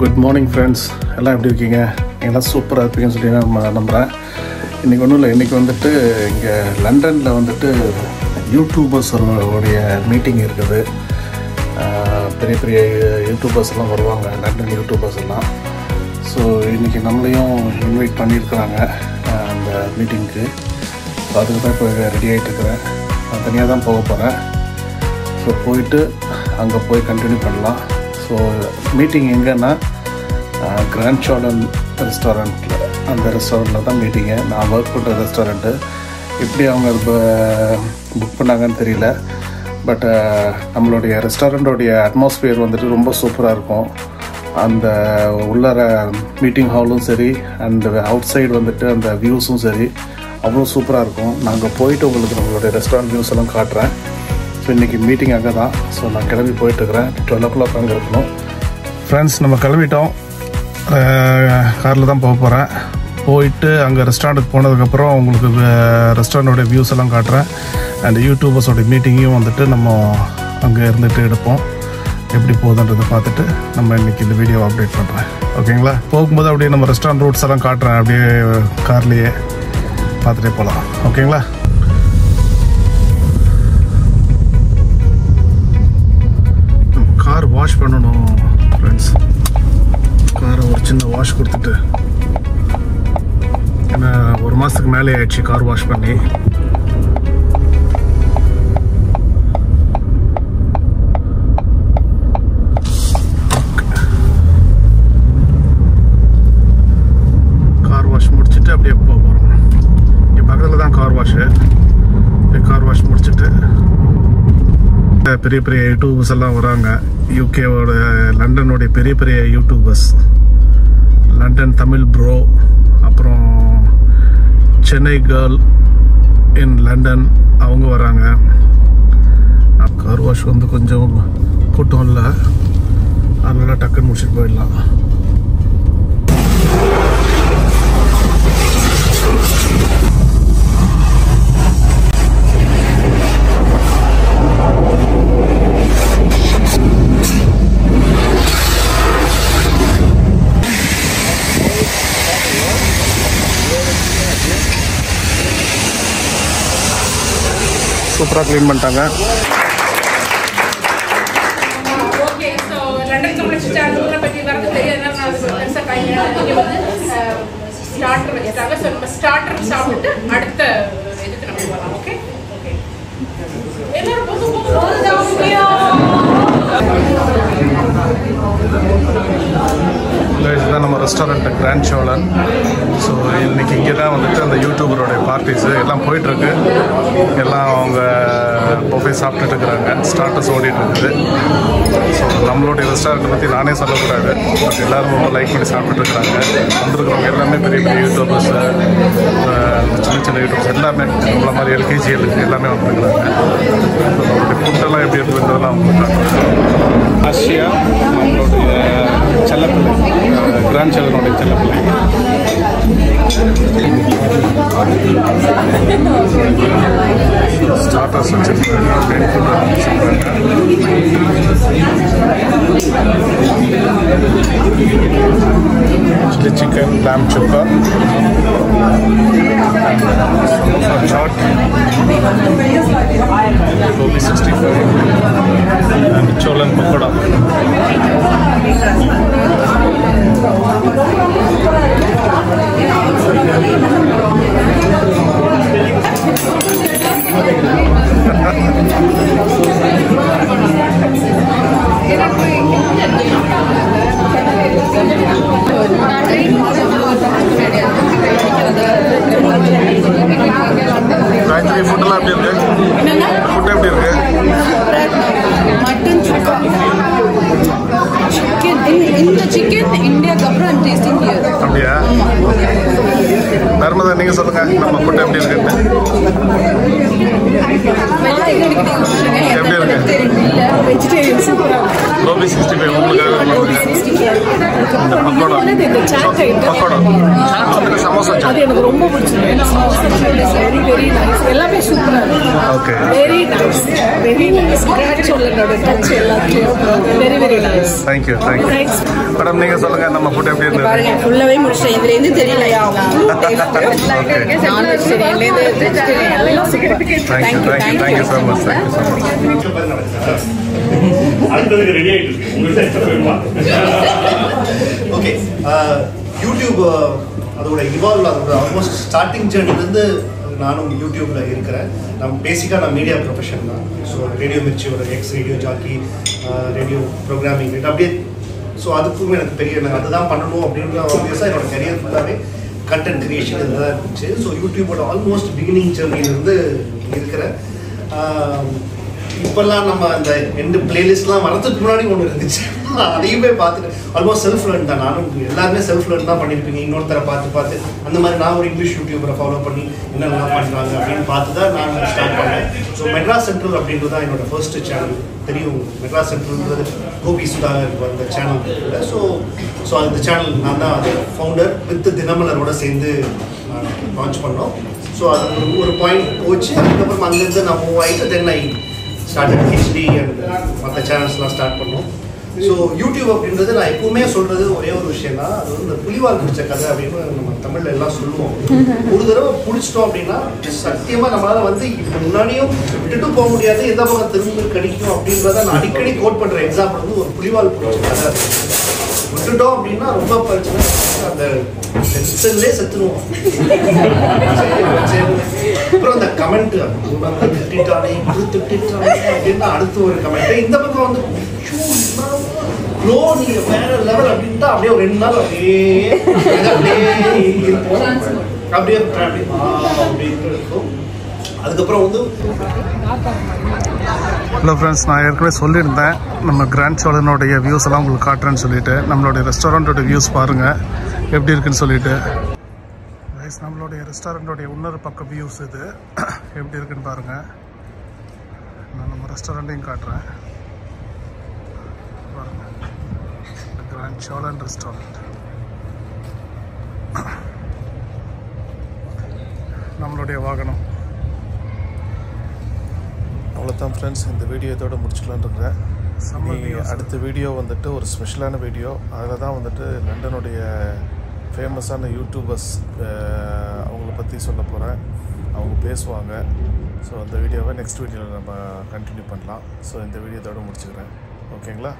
Good morning friends. எல்லாம் எப்படி இருக்கீங்க? எல்லாம் சூப்பராக இருப்பீங்கன்னு சொல்லி நான் நம்புகிறேன். இன்றைக்கி ஒன்றும் இல்லை, இன்றைக்கி வந்துட்டு இங்கே லண்டனில் வந்துட்டு யூடியூபர்ஸோடைய மீட்டிங் இருக்குது. பெரிய பெரிய யூடியூபர்ஸ் எல்லாம் வருவாங்க, லண்டன் யூடியூபர்ஸ் எல்லாம். ஸோ இன்றைக்கி நம்மளையும் இன்வைட் பண்ணியிருக்கிறாங்க அந்த மீட்டிங்க்கு. ஸோ அதுக்கு தான் இப்போ ரெடி ஆகிட்டுருக்கிறேன். நான் தனியாக தான் போக போகிறேன். ஸோ போயிட்டு அங்கே போய் கண்டினியூ பண்ணலாம். ஸோ மீட்டிங் எங்கன்னா கிராண்ட் சார்டன் ரெஸ்டாரண்ட்டில், அந்த ரெஸ்டாரண்ட்டில் தான் மீட்டிங்கு. நான் ஒர்க் பண்ணுற ரெஸ்டாரண்ட்டு. எப்படி அவங்க புக் பண்ணாங்கன்னு தெரியல. பட் நம்மளுடைய ரெஸ்டாரண்ட்டோடைய அட்மாஸ்பியர் வந்துட்டு ரொம்ப சூப்பராக இருக்கும். அந்த உள்ளார மீட்டிங் ஹாலும் சரி, அண்ட் அவுட் சைடு வந்துட்டு அந்த வியூஸும் சரி அவ்வளோ சூப்பராக இருக்கும். நாங்கள் போயிட்டு உங்களுக்கு நம்மளுடைய ரெஸ்டாரண்ட் வியூஸ் எல்லாம் காட்டுறேன். ஸோ இன்றைக்கி மீட்டிங் அங்கே தான். ஸோ நான் கிளம்பி போயிட்டுருக்கிறேன். 12 o'clock அங்கே இருக்கணும். ஃப்ரெண்ட்ஸ், நம்ம கிளம்பிட்டோம். காரில் தான் போக போகிறேன். போயிட்டு அங்கே ரெஸ்டாரண்ட்டுக்கு போனதுக்கப்புறம் உங்களுக்கு ரெஸ்டாரண்ட்டோடைய வியூஸ் எல்லாம் காட்டுறேன். அண்ட் யூடியூபர்ஸோடைய மீட்டிங்கையும் வந்துட்டு நம்ம அங்கே இருந்துட்டு எடுப்போம். எப்படி போகுதுன்றதை பார்த்துட்டு நம்ம இன்றைக்கி இந்த வீடியோவை அப்டேட் பண்ணுறேன். ஓகேங்களா? போகும்போது அப்படியே நம்ம ரெஸ்டாரண்ட் ரூட்ஸ் எல்லாம் காட்டுறேன். அப்படியே கார்லேயே பார்த்துட்டே போகலாம். ஓகேங்களா? கார் வாஷ் பண்ணணும் ஃப்ரெண்ட்ஸ். காரை ஒரு சின்ன வாஷ் கொடுத்துட்டு, ஏன்னா 1 மாதத்துக்கு மேலே ஆயிடுச்சு கார் வாஷ் பண்ணி. கார் வாஷ் முடிச்சுட்டு அப்படியே போக போகிறோம். இங்கே பக்கத்தில் தான் கார் வாஷு. கார் வாஷ் முடிச்சுட்டு பெரிய பெரிய யூடியூபர்ஸ் எல்லாம் வராங்க. யூகேவோட, லண்டனோடைய பெரிய பெரிய யூடியூபர்ஸ், லண்டன் தமிழ் ப்ரோ, அப்புறம் சென்னை கேர்ள் இன் லண்டன், அவங்க வராங்க. கார் வாஷ் வந்து கொஞ்சம் கூட்டம் இல்லை, அதனால டக்குன்னு முடிச்சுட்டு போயிடலாம். சூப்பராக க்ளீன் பண்ணிட்டாங்க. ஓகே, ஸோ லண்டன் கம்யூனிஸ்ட் பற்றி வரது தெரியாதுன்னா நான் பெருசாக கையில் இங்கே வந்து ஸ்டார்டர் வச்சுட்டாங்க. ஸோ நம்ம ஸ்டார்டர் சாப்பிட்டு அடுத்த இதுக்கு நம்ம போகலாம். ஓகே ஓகே, எல்லாரும் இதுதான் நம்ம ரெஸ்டாரண்ட் கிராண்ட் சார்டன். ஸோ இன்றைக்கி இங்கே தான் வந்துட்டு அந்த யூடியூபரோடைய பார்ட்டிஸு எல்லாம் போயிட்டுருக்கு. எல்லாம் அவங்க பொஃபே சாப்பிட்டுட்டு இருக்கிறாங்க. ஸ்டார்டர்ஸ் ஓடிட்டு இருக்குது. ஸோ நம்மளுடைய ரெஸ்டாரண்ட்டை பற்றி நானே சொல்லக்கூடாது, பட் எல்லோரும் ரொம்ப லைக் பண்ணி சாப்பிட்டுட்டு இருக்கிறாங்க. வந்திருக்கிறவங்க எல்லாமே பெரிய பெரிய யூடியூபர்ஸ், சின்ன சின்ன யூடியூபர்ஸ் எல்லாமே நம்மள மாதிரி LKGL எல்லாமே வந்துருக்குறாங்க. நம்மளுடைய ஃபுட்டெல்லாம் எப்படி இருக்குன்றதெல்லாம் அவங்க காட்டுறாங்க. ஆசியா நம்மளுடைய செல்லப்பிள்ளை, கிராண்ட் சார்டனுடைய செல்லப்பிள்ளை. ஸ்டார்டர்ஸ் வச்சுருக்காங்க. Chilli chicken, lamb chukka, chaat, gobi 65 and cholan pakoda. Gayathri, ஃபுட்டெல்லாம் எப்படி இருக்கு? ஃபுட் எப்படி இருக்கு? மட்டன் சுக்கா, இந்த சிக்கன் இந்தியாவுக்கு அப்புறம் டேஸ்டிங் ஹியர். அப்படியா? நர்மதா, நீங்கள் சொல்லுங்கள், நம்ம ஃபுட் எப்படி இருக்குன்னு. எப்படி இருக்கு? வெஜிடேரியன் இல்ல வெஜிடேரியன் சூப்பரா கோபி 65 உங்களுக்காக பக்கோடா இந்த சாட் ஐட்டம் சமோசா அது எனக்கு ரொம்ப பிடிச்சிருக்கு வெரி வெரி நைஸ் எல்லாமே சூப்பரா இருக்கு okay very nice very nice கிராச்சுவலோட டச் எல்லாத்தையும் very very nice thank you madam நீங்க சொல்லுங்க நம்ம ஃபுட் எப்படி இருந்தது பாருங்க ஃபுல்லாவே முடிச்சேன் இதுல இருந்து தெரியலையா நான் வெஜிடேரியன்ல இருந்து வெஜிடேரியன் எல்லாம் super Thank you so much. அடுத்ததுக்கு ரெடி ஆயிட்டு இருக்கு உங்களுக்கு ஓகே யூடியூப் அதோட இவால்வ் அதோட ஆல்மோஸ்ட் ஸ்டார்டிங் ஜேர்னிலேருந்து நானும் யூடியூப்ல இருக்கிறேன். நான் மீடியா ப்ரொஃபஷன் தான். ஸோ ரேடியோ மிர்ச்சியோட ரேடியோ ஜாக்கி ரேடியோ ப்ரோக்ராமிங் அப்படியே ஸோ அதுக்கும் எனக்கு பெரிய அதுதான் பண்ணணும் அப்படின்ற ஆப்வியஸாக என்னோட கரியர் ஃபுல்லாகவே கண்டென்ட் கிரியேஷன் இதுதான் இருந்துச்சு. ஸோ யூடியூபோட ஆல்மோஸ்ட் பிகினிங் ஜேர்னிலேருந்து இருக்கிறேன். இப்போல்லாம் நம்ம அந்த எண்டு பிளேலிஸ்ட்லாம் வரதுக்கு முன்னாடி ஒன்று இருந்துச்சு, அதையுமே பார்த்துட்டு ஆல்மோஸ்ட் செல்ஃப் லேர்ன் தான். நானும் எல்லாருமே செல்ஃப் லேர்ன் தான் பண்ணியிருப்பீங்க. இன்னொருத்தரை பார்த்து அந்த மாதிரி நான் ஒரு இங்கிலீஷ் யூடியூபரை ஃபாலோ பண்ணி என்னென்னலாம் பண்ணுறாங்க அப்படின்னு பார்த்து தான் நான் ஸ்டார்ட் பண்ணேன். ஸோ மெட்ராஸ் சென்ட்ரல் அப்படின்றது தான் என்னோட ஃபர்ஸ்ட் சேனல். தெரியும் மெட்ராஸ் சென்ட்ரல்ன்றது கோபி சுதாகர் அந்த சேனல். ஸோ அந்த சேனல் நான் தான் அது ஃபவுண்டர் வித் தினமலரோட சேர்ந்து லான்ச் பண்ணோம். ஸோ அது ஒரு பாயிண்ட் போச்சு. அதுக்கப்புறம் அங்கேருந்து நான் மூவ் ஆகிட்டு தென் ஐ ஸ்டார்டட் ஹெச்டி அண்ட் மற்ற சேனல்ஸ்லாம் ஸ்டார்ட் பண்ணோம். ஸோ யூடியூப் அப்படின்றது நான் எப்பவுமே சொல்கிறது ஒரே ஒரு விஷயம் தான், அது வந்து இந்த புலிவால் பிடிச்ச கதை அப்படின்னு நம்ம தமிழில் எல்லாம் சொல்லுவோம். ஒரு தடவை பிடிச்சிட்டோம் அப்படின்னா சத்தியமாக நம்மளால் வந்து இப்போ முன்னாடியும் விட்டுட்டு போக முடியாது, எந்த பக்கம் திரும்ப கிடைக்கும் அப்படின்றத நான் அடிக்கடி கோட் பண்ணுற எக்ஸாம்பிள் வந்து ஒரு புலிவால் பிடிச்ச கதை. விட்டுட்டோம் அப்படின்னா ரொம்ப பிரச்சனை, அந்த சென்சன்லேயே செத்துருவோம். அப்புறம் அந்த கமெண்ட் திட்டானே அப்படின்னா அடுத்து ஒரு கமெண்ட், இந்த பக்கம் வந்து ப்ரோ நீங்க வேற லெவல் அப்படின்ட்டு அப்படியே ஒரு 2 நாள் அப்படியே அப்படியே அப்படின்னு இருக்கும். அதுக்கப்புறம் வந்து ஹலோ ஃப்ரெண்ட்ஸ், நான் ஏற்கனவே சொல்லியிருந்தேன் நம்ம கிராண்ட் சோழனுடைய வியூஸ் எல்லாம் உங்களுக்கு காட்டுறேன்னு சொல்லிட்டு. நம்மளுடைய ரெஸ்டாரண்ட்டோட வியூஸ் பாருங்கள் எப்படி இருக்குன்னு சொல்லிட்டு. நம்மளுடைய ரெஸ்டாரண்ட்டோடைய இன்னொரு பக்கம் வியூஸ் இது எப்படி இருக்குன்னு பாருங்கள். நான் நம்ம ரெஸ்டாரண்ட்டையும் காட்டுறேன் பாருங்கள். கிராண்ட் சோழன் ரெஸ்டாரண்ட் நம்மளுடைய வாகனம். அவ்வளோதான் ஃப்ரெண்ட்ஸ், இந்த வீடியோ இதோட முடிச்சுக்கலான்னு இருக்கிறேன். அடுத்த வீடியோ வந்துட்டு ஒரு ஸ்பெஷலான வீடியோ. அதில் தான் வந்துட்டு லண்டனுடைய ஃபேமஸான யூடியூபர்ஸ் அவங்கள பற்றி சொல்ல போகிறேன். அவங்க பேசுவாங்க. ஸோ அந்த வீடியோவை நெக்ஸ்ட் வீடியோவில் நம்ம கண்டினியூ பண்ணலாம். ஸோ இந்த வீடியோ இதோட முடிச்சுக்கிறேன். ஓகேங்களா?